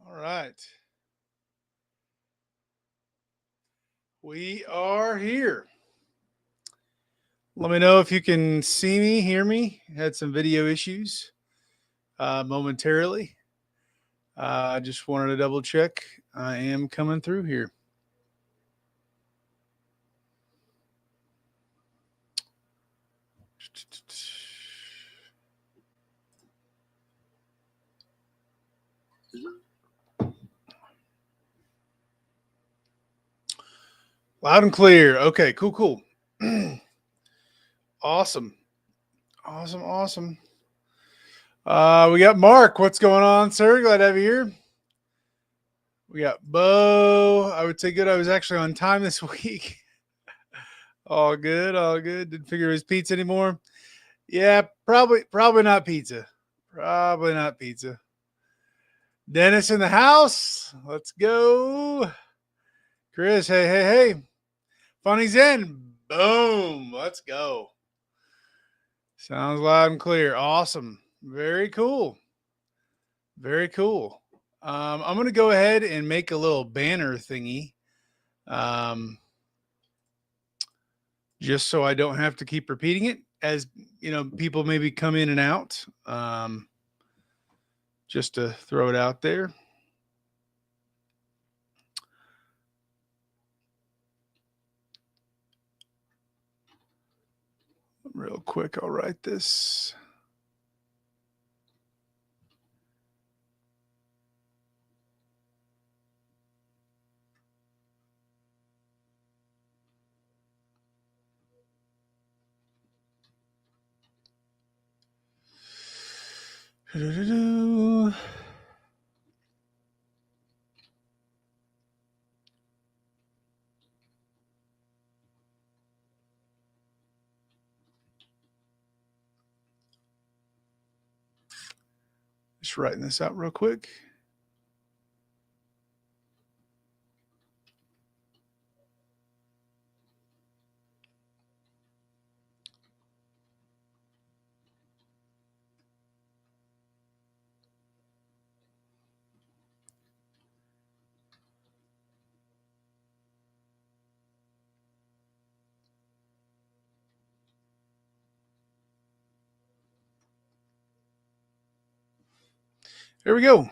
All right. We are here. Let me know if you can see me, hear me. Had some video issues momentarily. I just wanted to double check. I am coming through here. Loud and clear. Okay, cool. Awesome. Awesome. We got Mark. What's going on, sir? Glad to have you here. We got Bo. I would say good. I was actually on time this week. All good. Didn't figure it was pizza anymore. Yeah, probably not pizza. Probably not pizza. Dennis in the house. Let's go. Chris, hey. Funny's in. Boom. Let's go. Sounds loud and clear. Awesome. Very cool. I'm going to go ahead and make a little banner thingy. Just so I don't have to keep repeating it as, people maybe come in and out. Just to throw it out there. Real quick, I'll write this. Just writing this out real quick. There we go.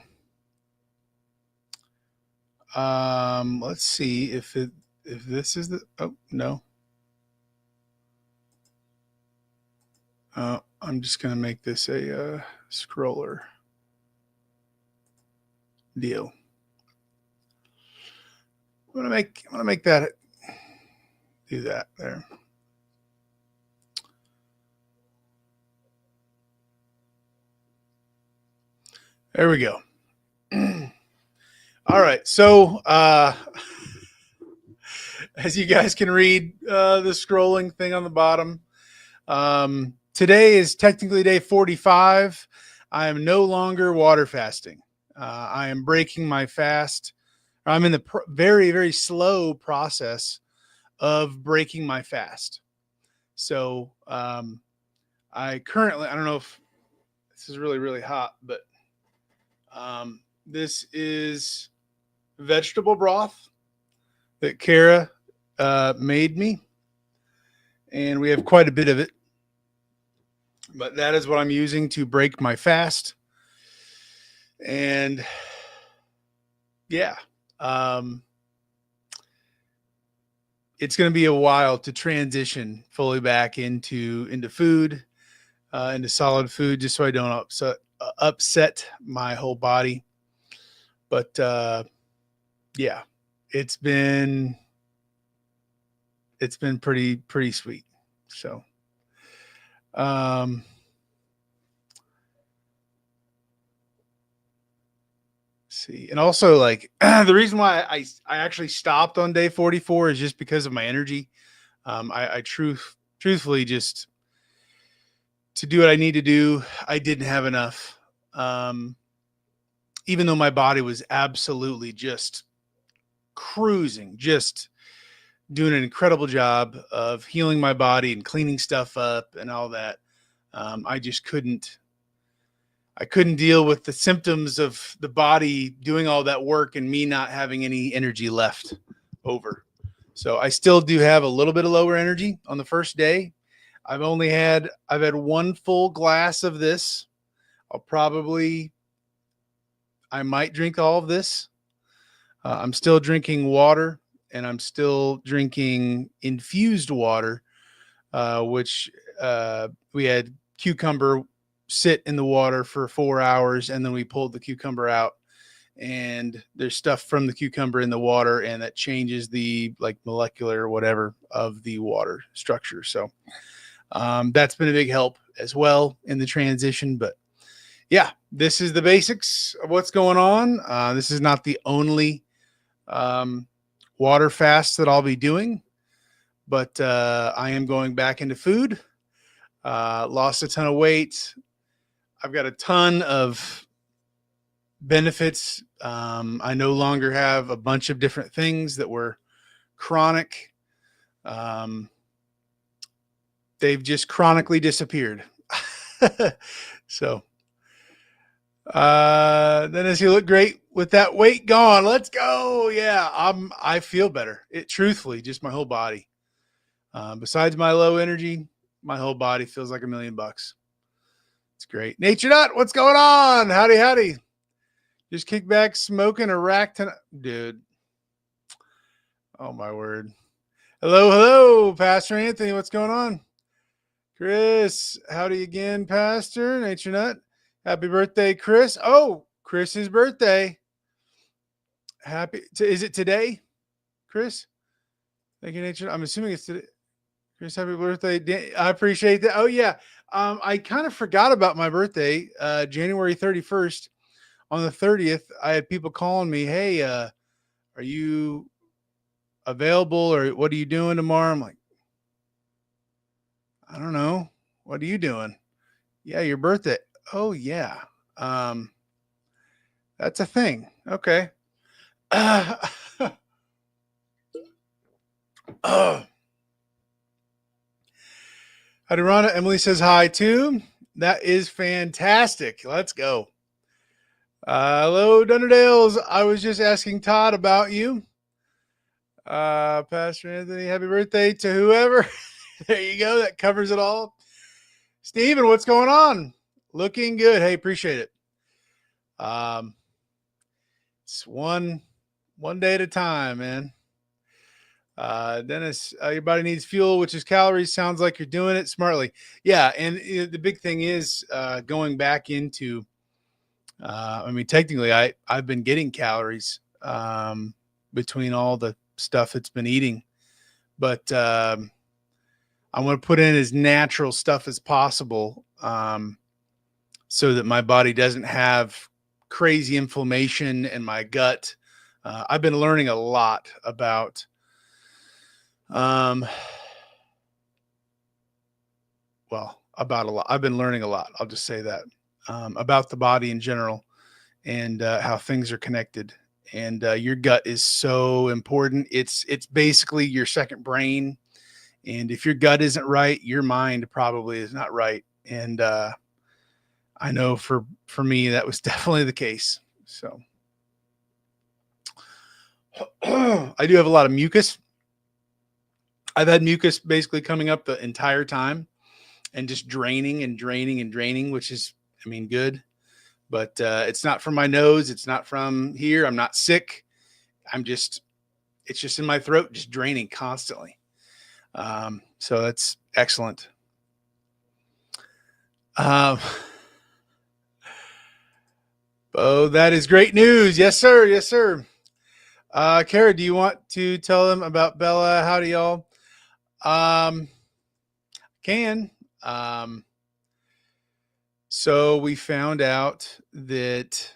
Let's see if this is the. Oh no. I'm just gonna make this a scroller deal. I'm gonna make that do that there. There we go. All right. So as you guys can read the scrolling thing on the bottom, today is technically day 45. I am no longer water fasting. I am breaking my fast. I'm in the very, very slow process of breaking my fast. So I don't know if this is really, really hot, but this is vegetable broth that Kara made me. And we have quite a bit of it. But that is what I'm using to break my fast. And yeah, it's going to be a while to transition fully back into food, into solid food, just so I don't upset my whole body. But yeah, it's been pretty sweet. So see, and also like the reason why I actually stopped on day 44 is just because of my energy. I truthfully just to do what I need to do, I didn't have enough. Even though my body was absolutely just cruising, just doing an incredible job of healing my body and cleaning stuff up and all that. I just couldn't I couldn't deal with the symptoms of the body doing all that work and me not having any energy left over. So I still do have a little bit of lower energy on the first day. I've had one full glass of this. I might drink all of this. I'm still drinking water, and I'm still drinking infused water, which we had cucumber sit in the water for 4 hours, and then we pulled the cucumber out, and there's stuff from the cucumber in the water, and that changes the like molecular whatever of the water structure. So that's been a big help as well in the transition. But yeah, this is the basics of what's going on. This is not the only water fast that I'll be doing, but I am going back into food. Lost a ton of weight. I've got a ton of benefits. I no longer have a bunch of different things that were chronic. They've just chronically disappeared. So Dennis, you look great with that weight gone. Let's go. Yeah, I feel better. It truthfully, just my whole body. Besides my low energy, my whole body feels like $1,000,000. It's great. Nature Nut, what's going on? Howdy, howdy. Just kick back, smoking a rack tonight. Dude. Oh my word. Hello, hello, Pastor Anthony. What's going on? Chris, howdy again, Pastor. Nature Nut. Happy birthday, Chris. Oh, Chris's birthday. Is it today, Chris? Thank you, Nature. I'm assuming it's today. Chris, happy birthday. I appreciate that. Oh, yeah. I kind of forgot about my birthday, January 31st. On the 30th, I had people calling me, hey, are you available or what are you doing tomorrow? I'm like, I don't know. What are you doing? Yeah, your birthday. Oh, yeah. That's a thing. Okay. Oh. Adirana, Emily says hi too. That is fantastic. Let's go. Hello, Dunderdales. I was just asking Todd about you. Pastor Anthony, happy birthday to whoever. There you go. That covers it all. Steven, what's going on? Looking good. Hey, appreciate it. It's one day at a time, man. Dennis, your body needs fuel, which is calories. Sounds like you're doing it smartly. Yeah. And the big thing is going back into, I mean, technically I've been getting calories between all the stuff it's been eating, but I want to put in as natural stuff as possible so that my body doesn't have crazy inflammation in my gut. I've been learning a lot about about a lot. I've been learning a lot. I'll just say that about the body in general and how things are connected. And your gut is so important. It's basically your second brain. And if your gut isn't right, your mind probably is not right. And I know for me, that was definitely the case. So I do have a lot of mucus. I've had mucus basically coming up the entire time and just draining and draining and draining, which is, I mean, good. But it's not from my nose. It's not from here. I'm not sick. It's just in my throat, just draining constantly. So that's excellent. Oh, that is great news. Yes, sir. Yes, sir. Kara, do you want to tell them about Bella? Howdy, y'all. Can. So we found out that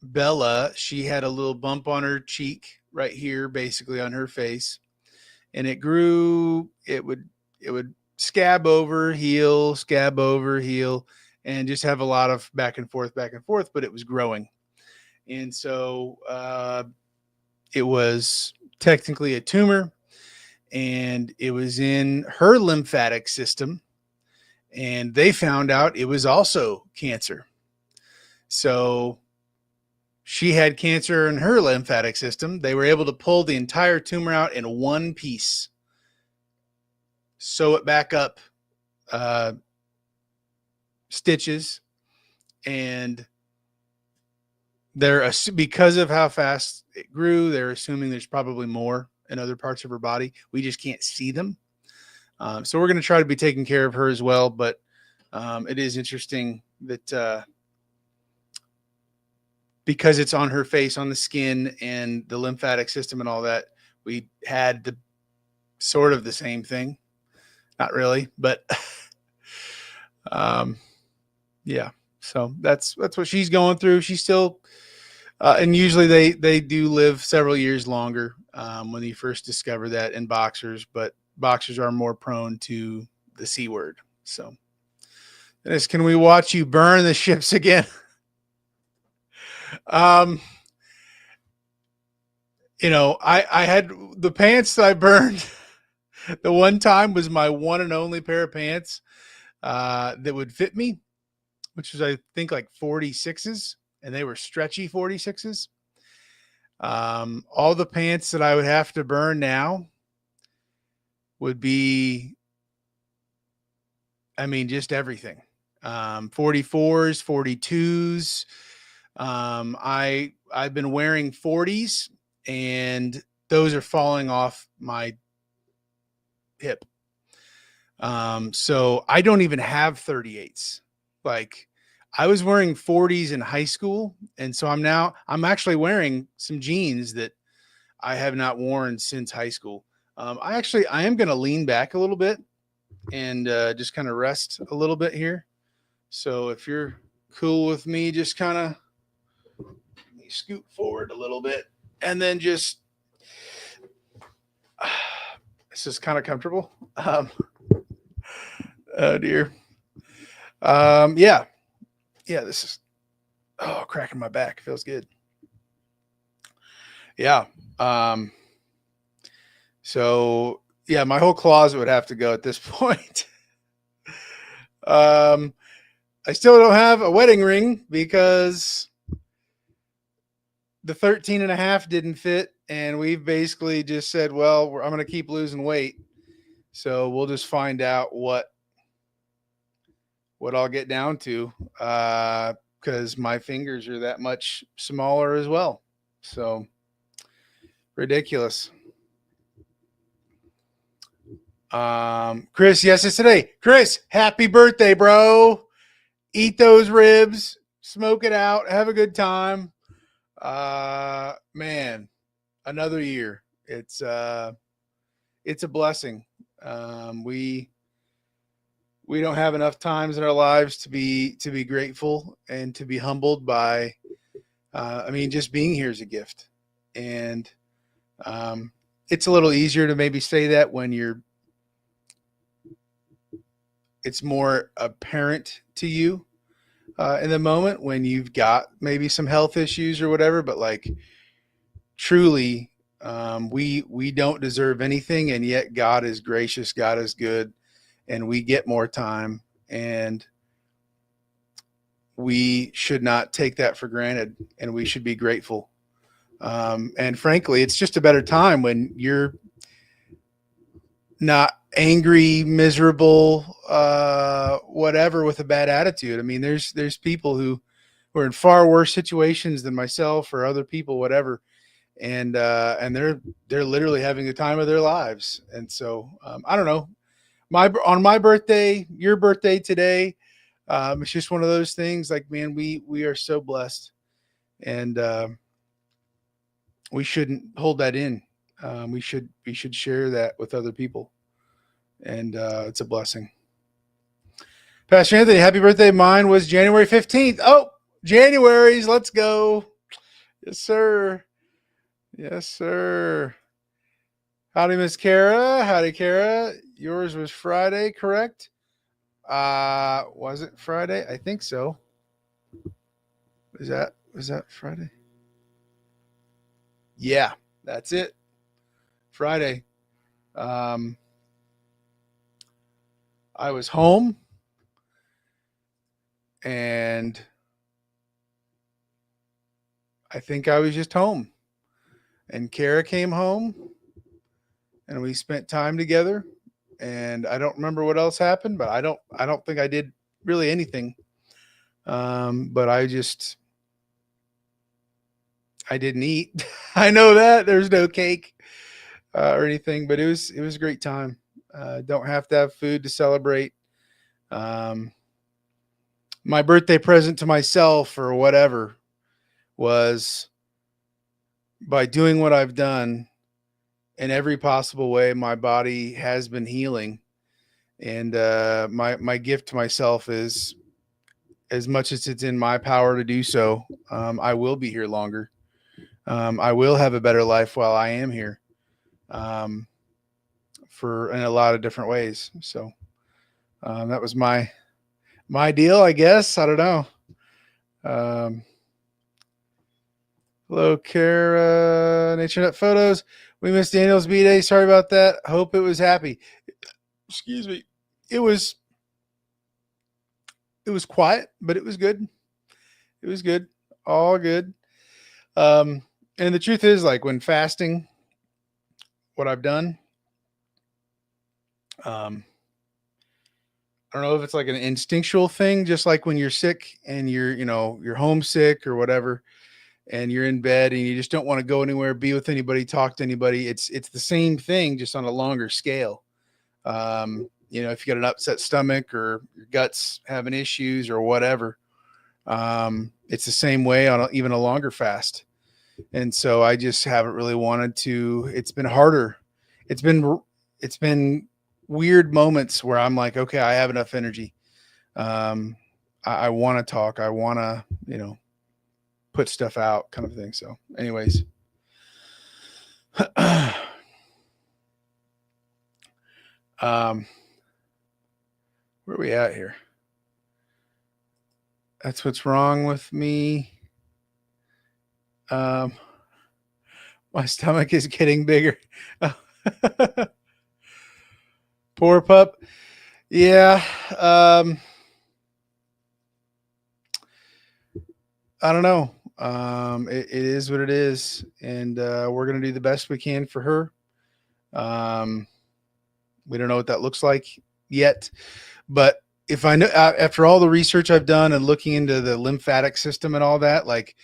Bella, she had a little bump on her cheek right here, basically on her face, and it grew. It would scab over, heal, and just have a lot of back and forth, but it was growing. And so it was technically a tumor, and it was in her lymphatic system, and they found out it was also cancer. So she had cancer in her lymphatic system. They were able to pull the entire tumor out in one piece, sew it back up, uh, stitches, and they're because of how fast it grew, they're assuming there's probably more in other parts of her body. We just can't see them. So we're going to try to be taking care of her as well. But it is interesting that because it's on her face, on the skin, and the lymphatic system and all that, we had the sort of the same thing. Not really, but yeah. So that's what she's going through. She's still, and usually they do live several years longer when you first discover that in boxers, but boxers are more prone to the C word. So, Dennis, can we watch you burn the ships again? I had the pants that I burned. The one time was my one and only pair of pants that would fit me, which was, I think, like 46s, and they were stretchy 46s. All the pants that I would have to burn now would be, I mean, just everything. 44s, 42s. I've been wearing 40s, and those are falling off my hip. So I don't even have 38s. Like, I was wearing 40s in high school, and so I'm actually wearing some jeans that I have not worn since high school. I am going to lean back a little bit and just kind of rest a little bit here. So if you're cool with me, just kind of scoot forward a little bit, and then just this is kind of comfortable. Oh dear. Yeah. This is cracking my back. Feels good. Yeah. So yeah, my whole closet would have to go at this point. I still don't have a wedding ring because the 13 and a half didn't fit. And we've basically just said, well, I'm going to keep losing weight. So we'll just find out what I'll get down to. Because my fingers are that much smaller as well. So ridiculous. Chris, yes, it's today. Chris, happy birthday, bro. Eat those ribs, smoke it out, have a good time. Man, another year. It's a blessing. We don't have enough times in our lives to be grateful and to be humbled by just being here is a gift. And it's a little easier to maybe say that when it's more apparent to you in the moment when you've got maybe some health issues or whatever, but like truly, we don't deserve anything, and yet God is gracious, God is good, and we get more time, and we should not take that for granted, and we should be grateful. And frankly, it's just a better time when you're not angry, miserable, whatever, with a bad attitude. I mean, there's people who are in far worse situations than myself or other people, whatever, and they're literally having the time of their lives. And so I don't know, on my birthday, your birthday today, it's just one of those things. Like, man, we are so blessed, and we shouldn't hold that in. We should share that with other people, and it's a blessing. Pastor Anthony, happy birthday. Mine was January 15th. Oh, January's. Let's go. Yes, sir. Yes, sir. Howdy, Miss Kara. Howdy, Kara. Yours was Friday, correct? Was it Friday? I think so. Was that Friday? Yeah, that's it. Friday. I was home, and I think I was just home, and Kara came home, and we spent time together. And I don't remember what else happened, but I don't think I did really anything. But I didn't eat. I know that there's no cake or anything, but it was a great time. Don't have to have food to celebrate. Um, my birthday present to myself or whatever was, by doing what I've done in every possible way, my body has been healing. And my gift to myself is, as much as it's in my power to do so, I will be here longer. I will have a better life while I am here, um, for in a lot of different ways. So that was my deal, I guess. I don't know. Um, Hello, Kara. NatureNet Photos. We missed Daniel's B-Day. Sorry about that. Hope it was happy. Excuse me. It was it was quiet, but it was good. It was good. All good. Um, and the truth is, like, when fasting, what I've done, um, I don't know if it's like an instinctual thing, just like when you're sick and you're homesick or whatever, and you're in bed and you just don't want to go anywhere, be with anybody, talk to anybody. It's the same thing, just on a longer scale. If you got an upset stomach or your guts having issues or whatever, it's the same way on even a longer fast. And so I just haven't really wanted to. It's been harder. It's been it's been weird moments where I'm like, okay, I have enough energy. I want to talk. I want to, put stuff out, kind of thing. So, anyways, where are we at here? That's what's wrong with me. My stomach is getting bigger. Poor pup. Yeah. I don't know. It is what it is, and we're gonna do the best we can for her. Um, we don't know what that looks like yet, but if I know, after all the research I've done and looking into the lymphatic system and all that, like,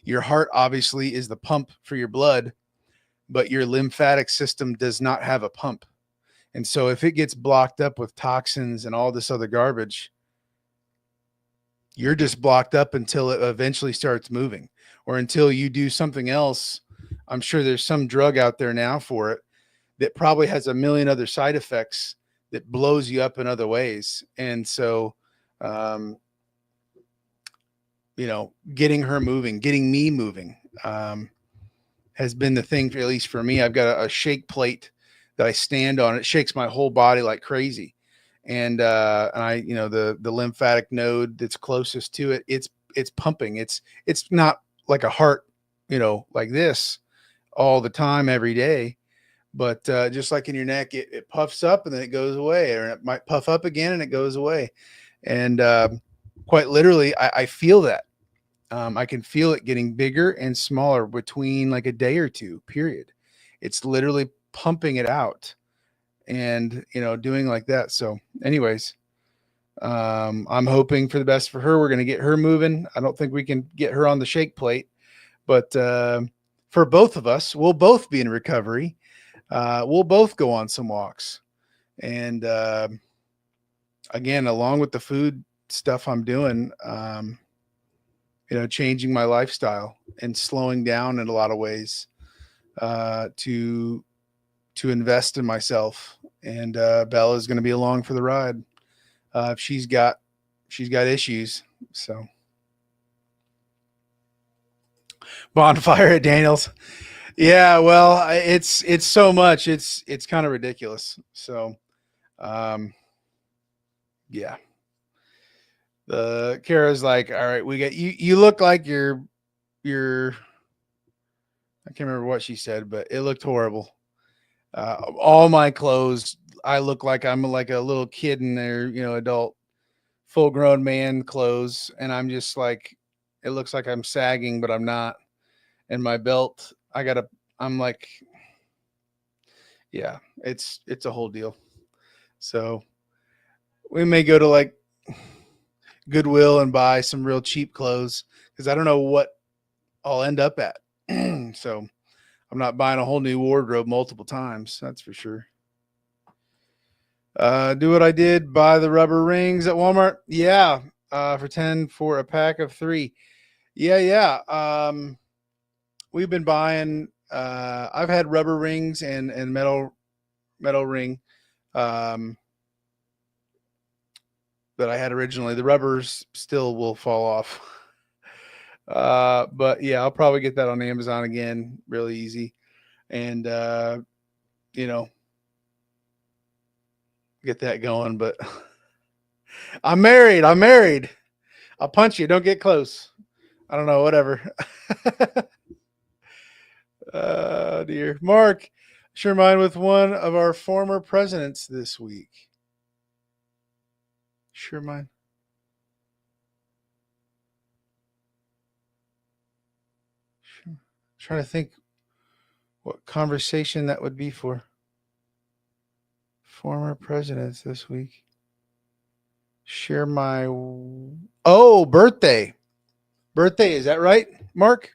your heart obviously is the pump for your blood, but your lymphatic system does not have a pump. And so if it gets blocked up with toxins and all this other garbage, you're just blocked up until it eventually starts moving, or until you do something else. I'm sure there's some drug out there now for it that probably has a million other side effects that blows you up in other ways. And so, um, getting her moving, getting me moving, has been the thing, for, at least for me. I've got a shake plate that I stand on. It shakes my whole body like crazy. And the lymphatic node that's closest to it, it's pumping. It's not like a heart, like this all the time, every day. But just like in your neck, it puffs up and then it goes away, or it might puff up again and it goes away. And quite literally, I feel that. I can feel it getting bigger and smaller between like a day or two, period. It's literally pumping it out and, doing like that. So anyways, I'm hoping for the best for her. We're going to get her moving. I don't think we can get her on the shake plate, but for both of us, we'll both be in recovery. We'll both go on some walks. And again, along with the food stuff I'm doing, changing my lifestyle and slowing down in a lot of ways, to invest in myself. And Bella's going to be along for the ride. She's got issues. So, bonfire at Daniel's. Yeah, well, it's so much. It's kind of ridiculous. So, yeah. The Kara's like, all right, we got you. You look like you're. I can't remember what she said, but it looked horrible. All my clothes, I look like I'm like a little kid in their, adult, full-grown man clothes, and I'm just like, it looks like I'm sagging, but I'm not. and my belt. I'm like, yeah, it's a whole deal. So we may go to like Goodwill and buy some real cheap clothes because I don't know what I'll end up at. So I'm not buying a whole new wardrobe multiple times. That's for sure. Do what I did. Buy the rubber rings at Walmart. Yeah. For 10 for a pack of 3. Yeah. Yeah. We've been buying, I've had rubber rings and metal ring, um, that I had originally. The rubbers still will fall off. But yeah, I'll probably get that on Amazon again, really easy. And, you know, get that going. But I'm married. I'm married. I'll punch you. Don't get close. I don't know. Whatever. Dear Mark, sure mine with one of our former presidents this week. Sure mine. Sure. Trying to think what conversation that would be for former presidents this week. Share my birthday. Birthday, is that right, Mark?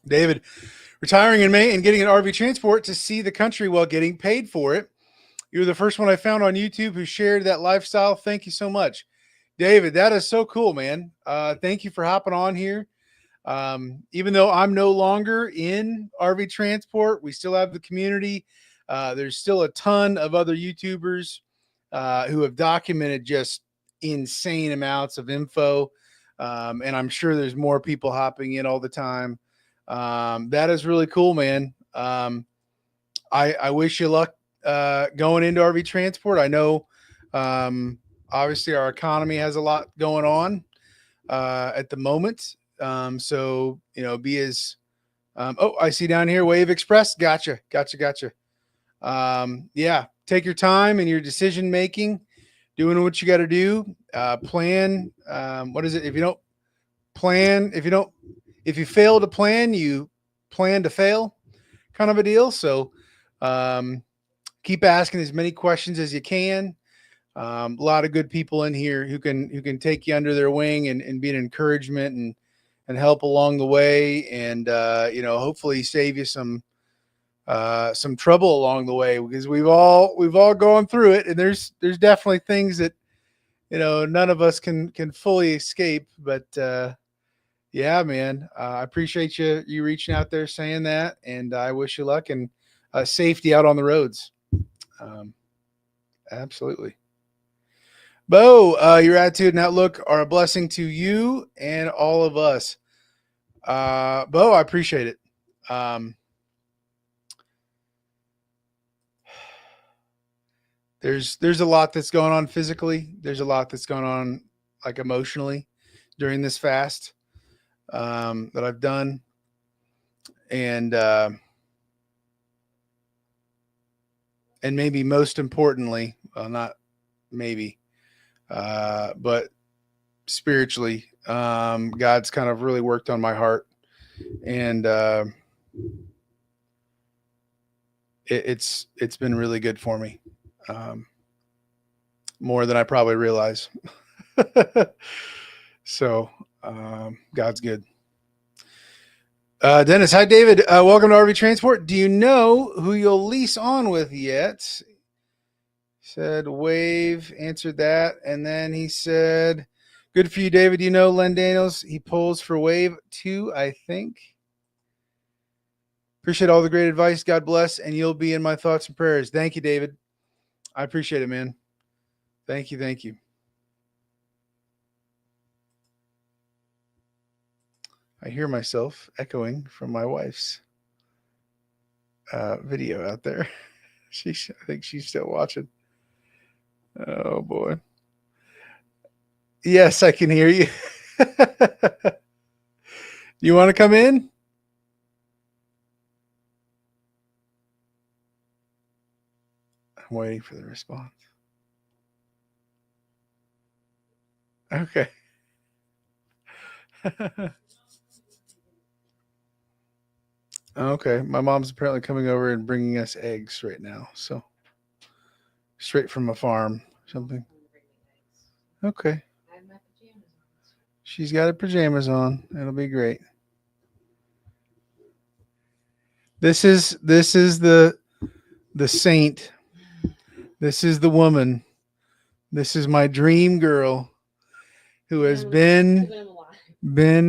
David, retiring in May and getting an RV transport to see the country while getting paid for it. You were the first one I found on YouTube who shared that lifestyle. Thank you so much, David. That is so cool, man. Thank you for hopping on here. Even though I'm no longer in RV transport, we still have the community. There's still a ton of other YouTubers who have documented just insane amounts of info. And I'm sure there's more people hopping in all the time. That is really cool, man. I wish you luck going into RV transport. I know, obviously, our economy has a lot going on at the moment. So, be as, I see down here, Wave Express. Gotcha. Yeah, take your time in your decision making, doing what you got to do. Plan. What is it? If you don't plan, if you fail to plan, you plan to fail, kind of a deal. So, keep asking as many questions as you can. A lot of good people in here who can take you under their wing and be an encouragement and help along the way, and hopefully save you some trouble along the way, because we've all gone through it, and there's definitely things that none of us can fully escape. But yeah, man, I appreciate you reaching out there saying that, and I wish you luck and safety out on the roads. Um, Absolutely. Bo, your attitude and outlook are a blessing to you and all of us. Bo, I appreciate it. Um, there's a lot that's going on physically. There's a lot that's going on like emotionally during this fast that I've done, and maybe most importantly, well, not maybe, but spiritually, God's kind of really worked on my heart, and it's been really good for me, more than I probably realize. So God's good. Dennis, hi David. Welcome to RV Transport. Do you know who you'll lease on with yet? Said Wave answered that, and then he said, "Good for you, David. You know Len Daniels. He pulls for Wave too, I think. Appreciate all the great advice. God bless, and you'll be in my thoughts and prayers." Thank you, David. I appreciate it, man. Thank you, thank you. I hear myself echoing from my wife's video out there. I think she's still watching. Oh boy. Yes, I can hear you. You want to come in? I'm waiting for the response. Okay. Okay. My mom's apparently coming over and bringing us eggs right now. So straight from a farm, something. Okay. She's got her pajamas on. It'll be great. This is the saint. This is the woman. This is my dream girl who has been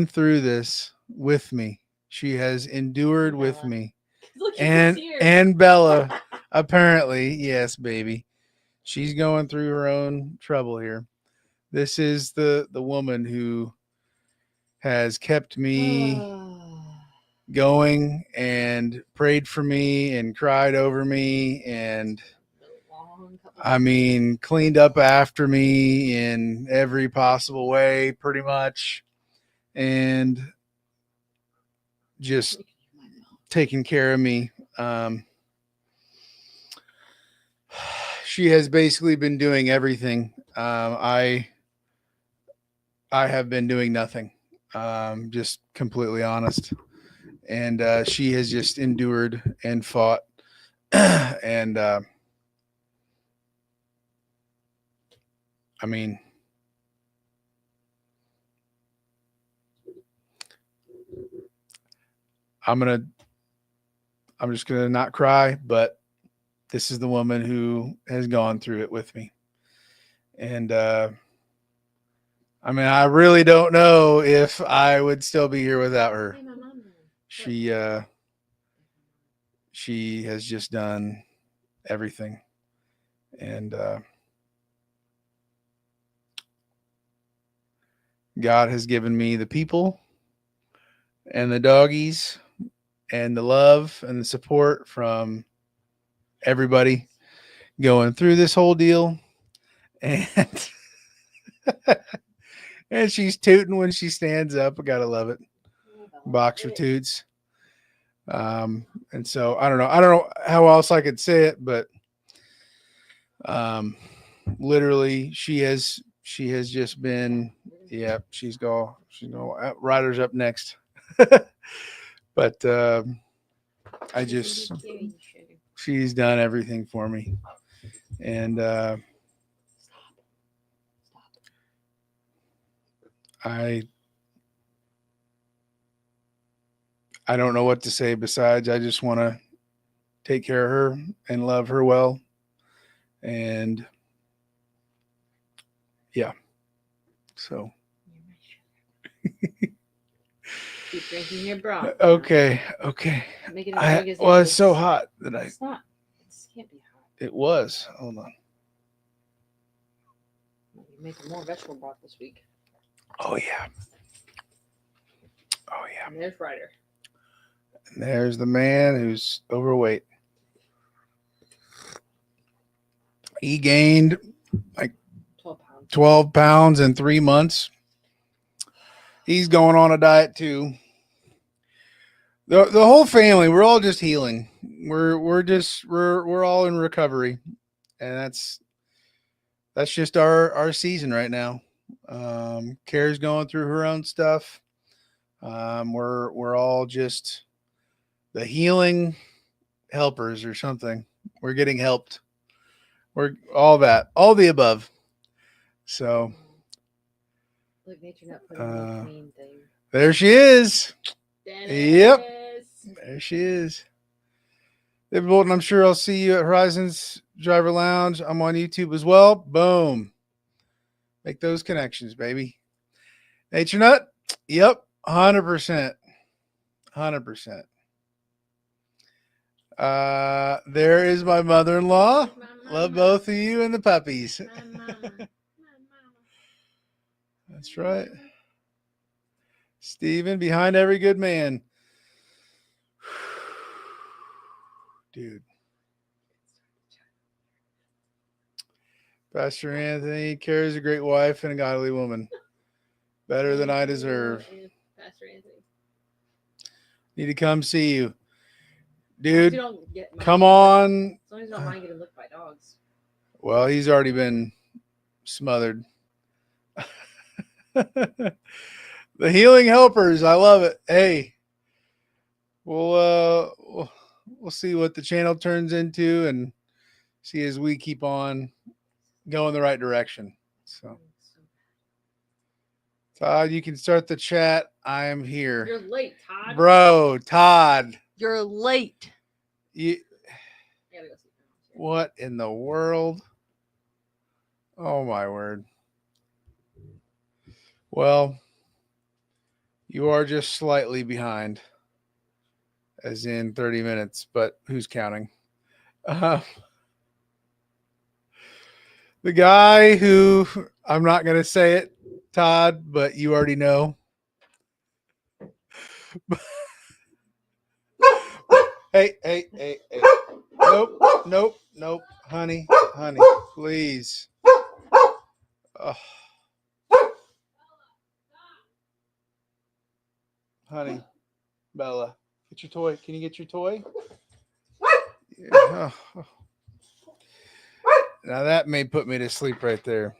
through this with me. She has endured with me. And Bella, apparently, yes, baby. She's going through her own trouble here. This is the woman who has kept me going and prayed for me and cried over me and I mean cleaned up after me in every possible way pretty much and just taking care of me. She has basically been doing everything. I have been doing nothing. Just completely honest. And she has just endured and fought. And I mean, I'm just gonna not cry, but this is the woman who has gone through it with me. And I mean, I really don't know if I would still be here without her. She she has just done everything, and God has given me the people and the doggies and the love and the support from everybody going through this whole deal. And and she's tooting when she stands up. I gotta love it. Boxer toots. And so I don't know how else I could say it, but literally she has just been, yeah, she's go Ryder's up next. But I just she's done everything for me. And I don't know what to say besides I just want to take care of her and love her well. And yeah. So keep drinking your broth. okay. Well, it's so hot that It's not. It can't be hot. It was. Hold on. You're making more vegetable broth this week. Oh yeah. And there's Ryder. And there's the man who's overweight. He gained like 12 pounds in 3 months. He's going on a diet too. The whole family, we're all just healing. We're all in recovery, and that's just our season right now. Kara's going through her own stuff. We're all just the healing helpers or something. We're getting helped. We're all that, all the above. So, look, nature not putting the queen thing. There she is. Dennis. Yep, there she is. David Bolton, I'm sure I'll see you at Horizons Driver Lounge. I'm on YouTube as well. Boom. Make those connections, baby. Nature Nut? Yep, 100%. 100%. There is my mother-in-law. Love both of you and the puppies. That's right. Steven, behind every good man. Dude. Pastor Anthony, Kara's a great wife and a godly woman. Better than I deserve. Pastor Anthony. Need to come see you. Dude, come on. As long as you don't mind getting licked by dogs. Well, he's already been smothered. The healing helpers. I love it. Hey, we'll see what the channel turns into and see as we keep on going the right direction. So, Todd, you can start the chat. I am here. You're late, Todd. Bro, Todd. You're late. You, what in the world? Oh, my word. Well, you are just slightly behind, as in 30 minutes, but who's counting? The guy who, I'm not going to say it, Todd, but you already know. Hey. Nope. Honey, please. Oh. Honey, Bella, get your toy. Can you get your toy? Yeah. Oh. Now that may put me to sleep right there.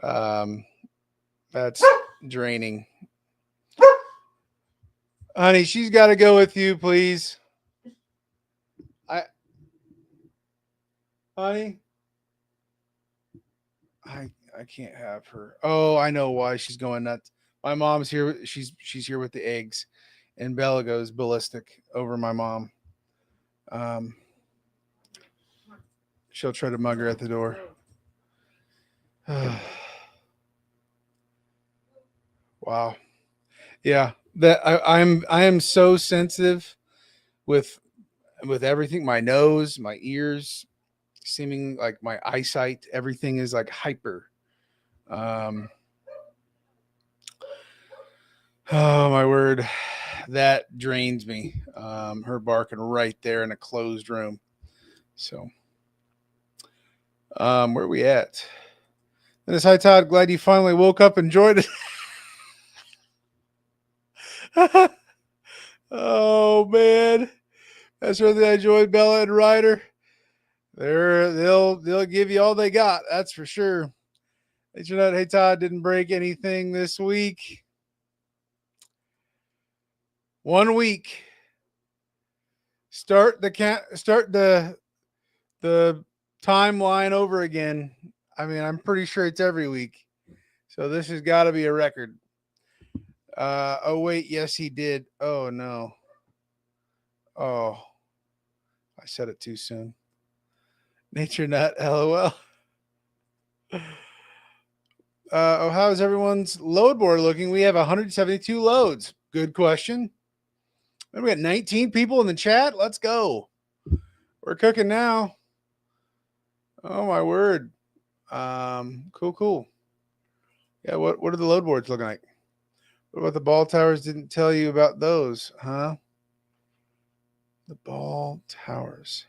That's draining. Honey, she's got to go with you, please. Honey, I can't have her. Oh, I know why she's going nuts. My mom's here. She's here with the eggs, and Bella goes ballistic over my mom. She'll try to mug her at the door. Wow. Yeah, that I am so sensitive with everything. My nose, my ears, seeming like my eyesight, everything is like hyper. Oh my word, that drains me. Her barking right there in a closed room. So, where are we at? Dennis, hi Todd. Glad you finally woke up and joined it. Oh man, that's really I joined Bella and Ryder. They'll give you all they got. That's for sure. Hey Todd, didn't break anything this week. 1 week. Start the timeline over again. I mean, I'm pretty sure it's every week. So this has got to be a record. Oh wait, yes he did. Oh no. Oh, I said it too soon. Nature nut, LOL. How's everyone's load board looking? We have 172 loads. Good question. And we got 19 people in the chat. Let's go. We're cooking now. Oh my word. Cool. Yeah, what are the load boards looking like? What about the ball towers? Didn't tell you about those, huh? The ball towers.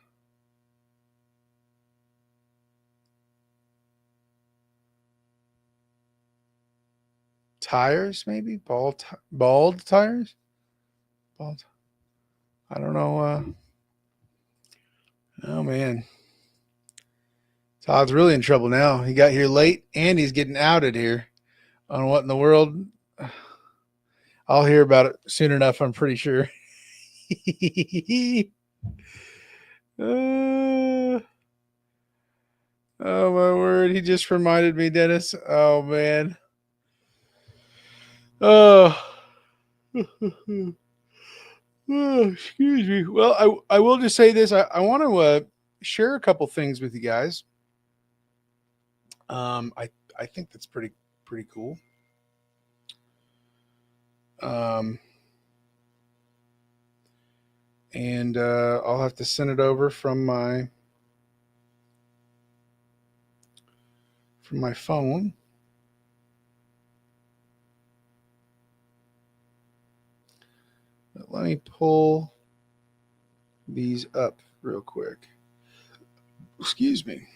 Tires, maybe? Bald tires? Bald. I don't know. Oh man. Todd's really in trouble now. He got here late and he's getting outed here on what in the world. I'll hear about it soon enough, I'm pretty sure. Oh my word. He just reminded me, Dennis. Oh man. Oh. Oh, excuse me. Well, I will just say this. I want to share a couple things with you guys. I think that's pretty cool. And I'll have to send it over from my phone. But let me pull these up real quick. Excuse me.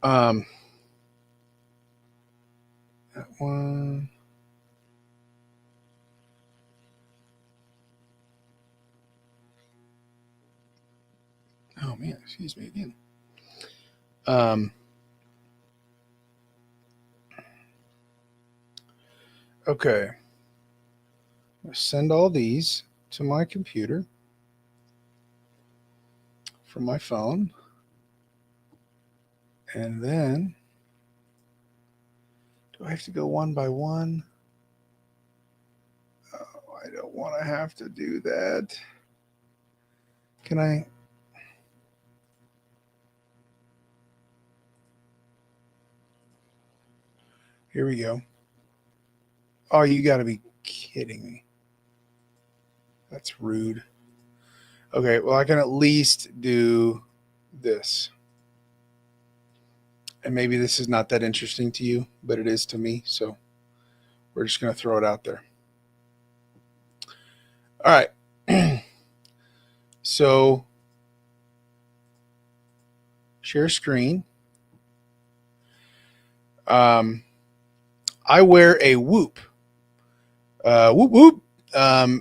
That one. Oh man, excuse me again. Okay. Send all these to my computer from my phone. And then, do I have to go one by one? Oh, I don't want to have to do that. Can I? Here we go. Oh, you got to be kidding me. That's rude. Okay, well, I can at least do this. And maybe this is not that interesting to you, but it is to me. So we're just going to throw it out there. All right. So share screen. I wear a Whoop. Whoop Whoop.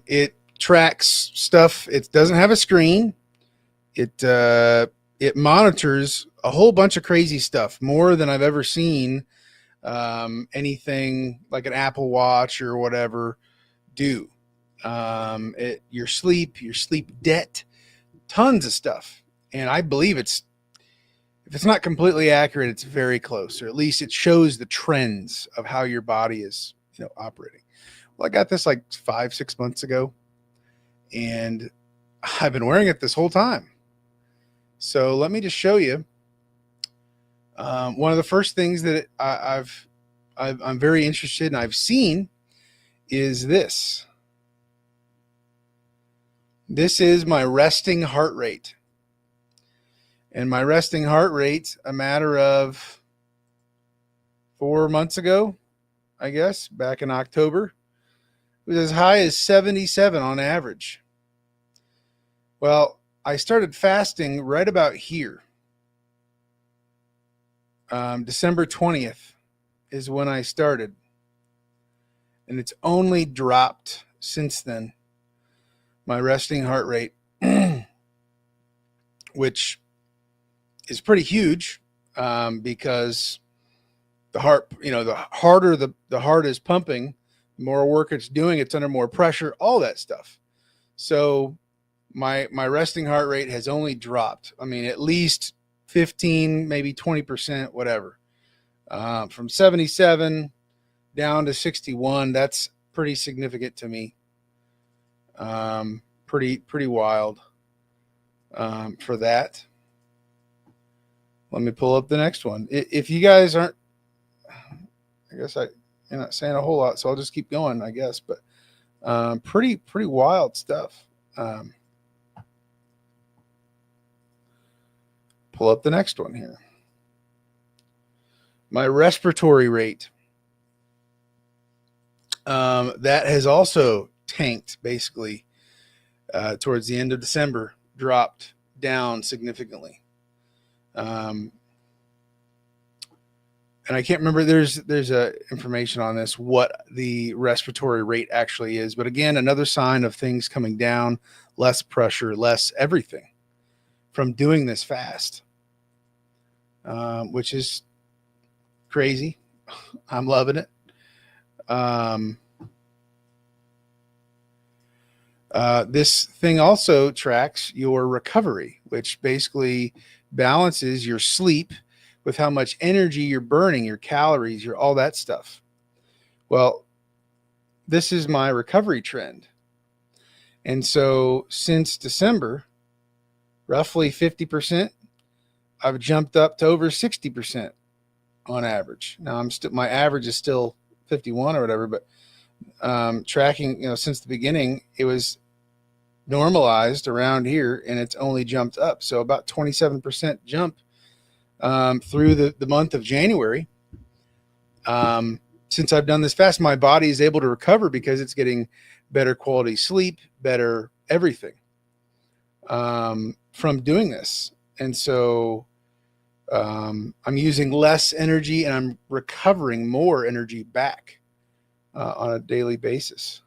It tracks stuff. It doesn't have a screen. It monitors a whole bunch of crazy stuff, more than I've ever seen anything like an Apple Watch or whatever do. Your sleep debt, tons of stuff. And I believe if it's not completely accurate, it's very close, or at least it shows the trends of how your body is, operating. Well, I got this like 5-6 months ago, and I've been wearing it this whole time. So let me just show you. One of the first things that I'm very interested in, I've seen, is this. This is my resting heart rate. And my resting heart rate, a matter of 4 months ago, I guess, back in October, was as high as 77 on average. Well, I started fasting right about here. December 20th is when I started. And it's only dropped since then. My resting heart rate, which is pretty huge, because the heart, the harder the heart is pumping, the more work it's doing, it's under more pressure, all that stuff. So my resting heart rate has only dropped. I mean, at least 15, maybe 20%, whatever. From 77 down to 61, that's pretty significant to me. Pretty wild for that. Let me pull up the next one. If you guys aren't, I guess you're not saying a whole lot, so I'll just keep going, I guess. But pretty wild stuff. Pull up the next one here. My respiratory rate. That has also tanked, basically, towards the end of December, dropped down significantly. And I can't remember, there's information on this, what the respiratory rate actually is. But again, another sign of things coming down, less pressure, less everything from doing this fast, which is crazy. I'm loving it. This thing also tracks your recovery, which basically balances your sleep with how much energy you're burning, your calories, your all that stuff. Well, this is my recovery trend. And so since December, roughly 50%, I've jumped up to over 60% on average. Now my average is still 51 or whatever, but tracking, since the beginning, it was normalized around here, and it's only jumped up. So about 27% jump through the month of January. Since I've done this fast, my body is able to recover because it's getting better quality sleep, better everything from doing this. And so I'm using less energy, and I'm recovering more energy back on a daily basis.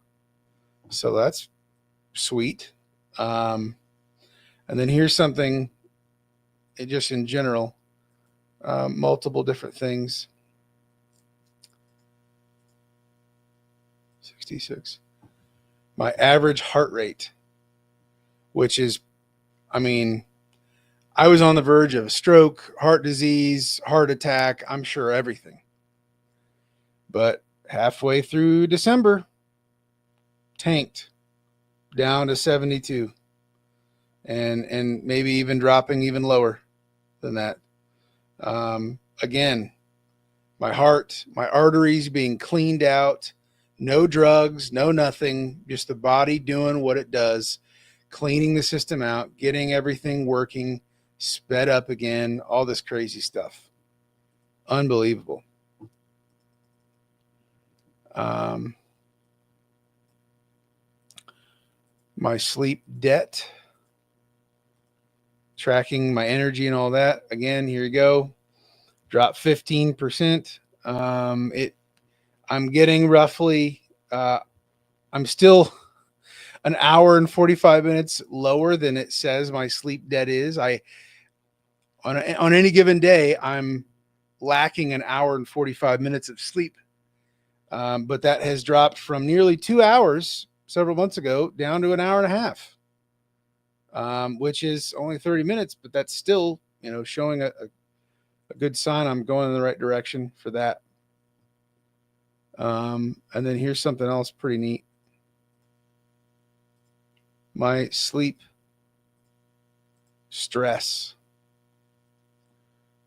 So that's sweet. And then here's something just in general, multiple different things. 66. My average heart rate, which is, I mean, I was on the verge of a stroke, heart disease, heart attack, I'm sure everything. But halfway through December, tanked down to 72, and maybe even dropping even lower than that. Again, my heart, my arteries being cleaned out, no drugs, no nothing, just the body doing what it does, cleaning the system out, getting everything working, sped up again, all this crazy stuff. Unbelievable. My sleep debt, tracking my energy and all that. Again, here you go. Drop 15%. I'm getting roughly, I'm still an hour and 45 minutes lower than it says my sleep debt is. On any given day, I'm lacking an hour and 45 minutes of sleep. But that has dropped from nearly 2 hours several months ago down to an hour and a half, which is only 30 minutes, but that's still, showing a good sign I'm going in the right direction for that. And then here's something else pretty neat. My sleep stress.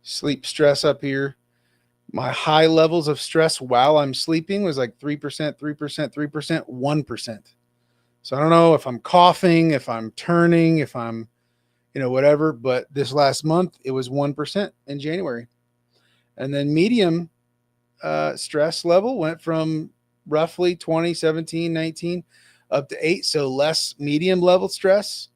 Sleep stress up here. My high levels of stress while I'm sleeping was like 3%, 3%, 3%, 1%. So I don't know if I'm coughing, if I'm turning, if I'm, whatever. But this last month, it was 1% in January. And then medium stress level went from roughly 20, 17, 19 up to 8. So less medium level stress.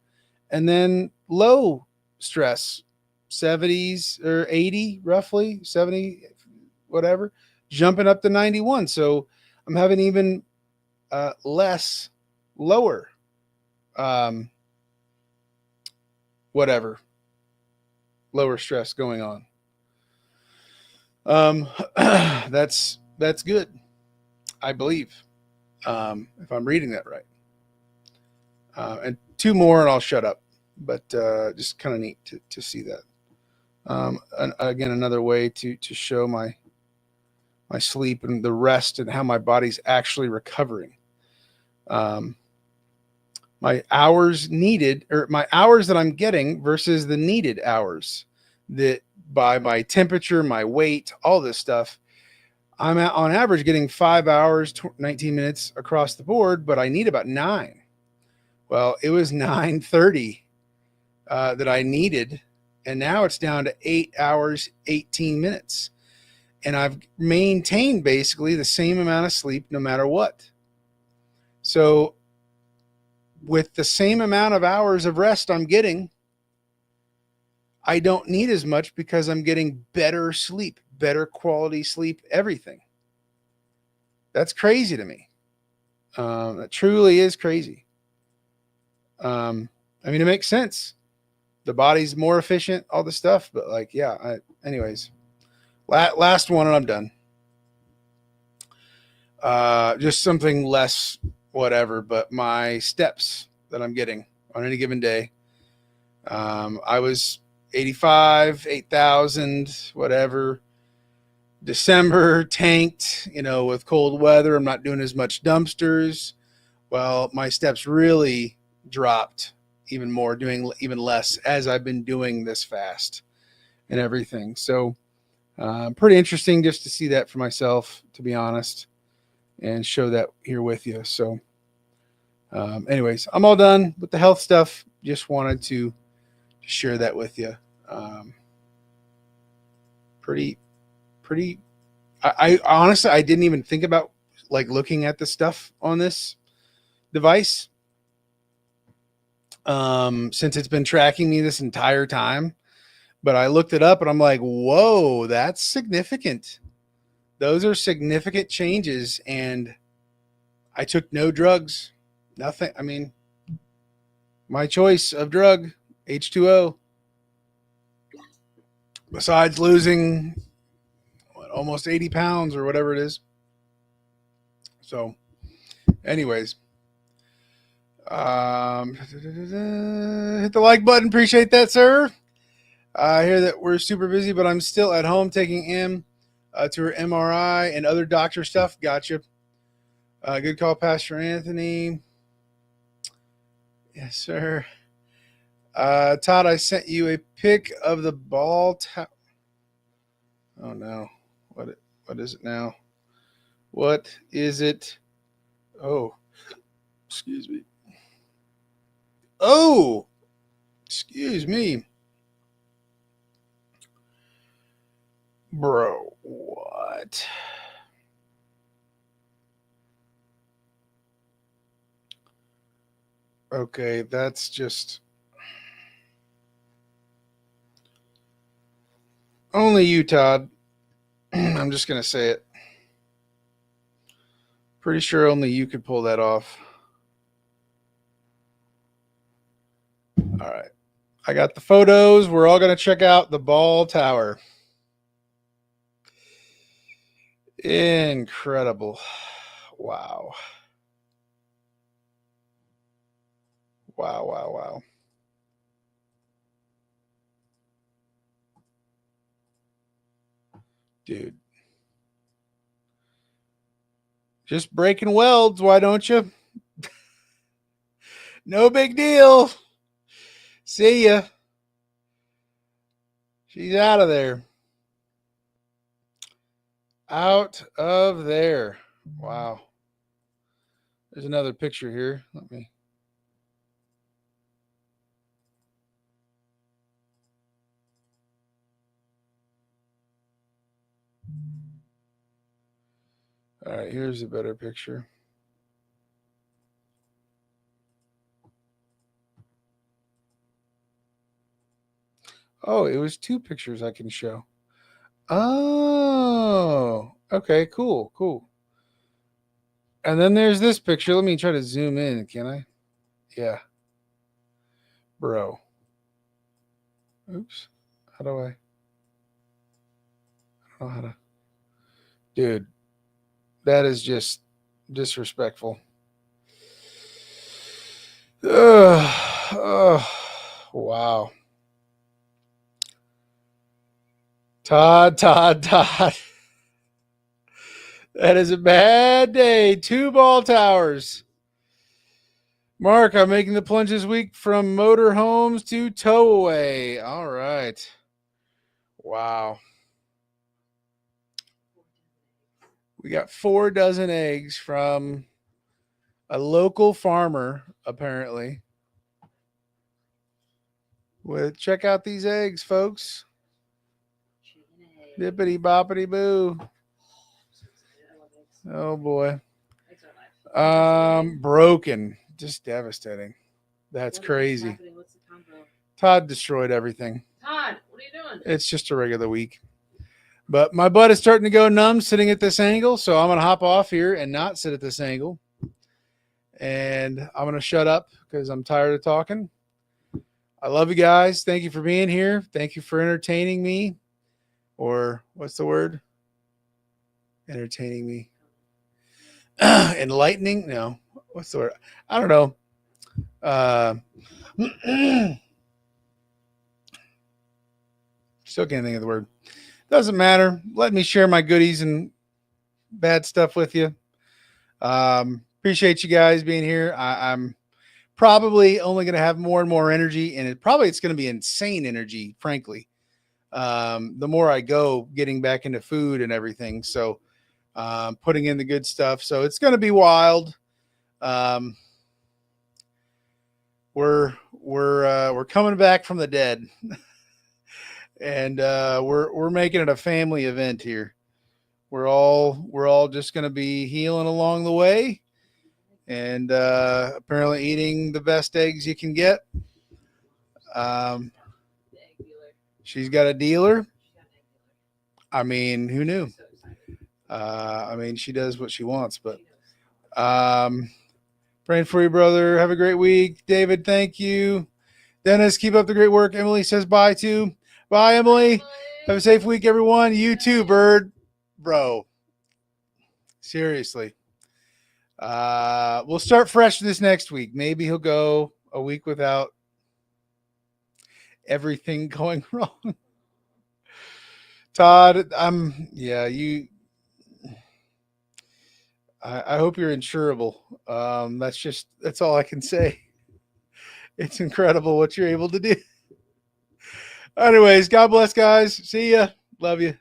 And then low stress, 70s or 80, roughly 70, whatever, jumping up to 91. So I'm having even less lower, lower stress going on. That's good, I believe, if I'm reading that right. And two more and I'll shut up, but just kind of neat to see that. And again, another way to show my sleep and the rest and how my body's actually recovering. My hours needed, or my hours that I'm getting versus the needed hours, that by my temperature, my weight, all this stuff, I'm on average getting 5 hours, 19 minutes across the board, but I need about 9. Well, it was 9:30 that I needed, and now it's down to 8 hours, 18 minutes. And I've maintained basically the same amount of sleep no matter what. So with the same amount of hours of rest I'm getting, I don't need as much because I'm getting better sleep, better quality sleep, everything. That's crazy to me. That truly is crazy. I mean, it makes sense. The body's more efficient, all the stuff, but anyways, last one and I'm done. Just something less whatever, but my steps that I'm getting on any given day. I was 85, 8,000, whatever. December tanked, with cold weather. I'm not doing as much dumpsters. Well, my steps really dropped even more, doing even less as I've been doing this fast and everything. So pretty interesting just to see that for myself, to be honest, and show that here with you. So anyways, I'm all done with the health stuff. Just wanted to share that with you. Pretty. I honestly, I didn't even think about looking at the stuff on this device. Since it's been tracking me this entire time, but I looked it up and I'm like, whoa, that's significant. Those are significant changes. And I took no drugs, nothing. I mean, my choice of drug, H2O. besides losing almost 80 pounds or whatever it is. So, anyways, hit the like button. Appreciate that, sir. I hear that we're super busy, but I'm still at home taking Em to her MRI and other doctor stuff. Gotcha. Good call, Pastor Anthony. Yes, sir. Todd, I sent you a pic of the ball tower. Oh no, what is it now? What is it? Oh, excuse me. Oh, excuse me, bro. What? Okay, that's just only you, Todd. I'm just gonna say it. Pretty sure only you could pull that off. All right. I got the photos. We're all going to check out the ball tower. Incredible. Wow. Wow, wow, wow. Dude. Just breaking welds, why don't you? No big deal. See ya. She's out of there. Out of there. Wow. There's another picture here. Let me. All right, here's a better picture. Oh, it was two pictures I can show. Oh, okay, cool, cool. And then there's this picture. Let me try to zoom in, can I? Yeah. Bro. Oops. How do I? I don't know how to. Dude, that is just disrespectful. Oh, wow. Todd. That is a bad day. 2 ball towers. Mark, I'm making the plunge this week from motor homes to tow away. All right. Wow. We got 4 dozen eggs from a local farmer, apparently. Well, check out these eggs, folks. Dippity boppity boo. Oh boy. Broken. Just devastating. That's crazy. Todd destroyed everything. Todd, what are you doing? It's just a regular week. But my butt is starting to go numb sitting at this angle, so I'm going to hop off here and not sit at this angle. And I'm going to shut up because I'm tired of talking. I love you guys. Thank you for being here. Thank you for entertaining me. Or what's the word? Entertaining me. Enlightening? No. What's the word? I don't know. Still can't think of the word. Doesn't matter. Let me share my goodies and bad stuff with you. Appreciate you guys being here. I'm probably only going to have more and more energy, and it's going to be insane energy, frankly. The more I go getting back into food and everything. So putting in the good stuff. So it's going to be wild. We're coming back from the dead. And we're making it a family event here. We're all just going to be healing along the way, and apparently eating the best eggs you can get. She's got a dealer. I mean, who knew? I mean, she does what she wants, but praying for you, brother. Have a great week. David, thank you. Dennis, keep up the great work. Emily says bye too. Bye, Emily. Have a safe week, everyone. You too, Bird. Bro. Seriously. We'll start fresh this next week. Maybe he'll go a week without everything going wrong. Todd, I hope you're insurable. That's all I can say. It's incredible what you're able to do. Anyways, God bless, guys. See ya. Love you.